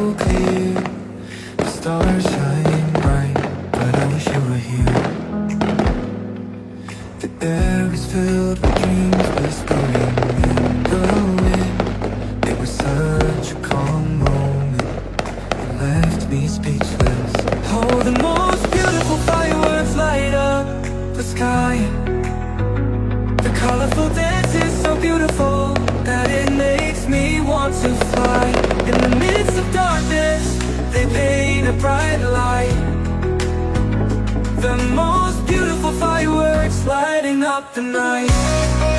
so clear, the stars shine bright, but I wish you were here. The air is filled with dreams whispering in the wind. It was such a calm moment, it left me speechless. Oh, the most beautiful fireworks light up the sky. The colorful dance is so beautiful that it makes me want to fly. In the midst of darkness, they paint a bright light. The most beautiful fireworks lighting up the night.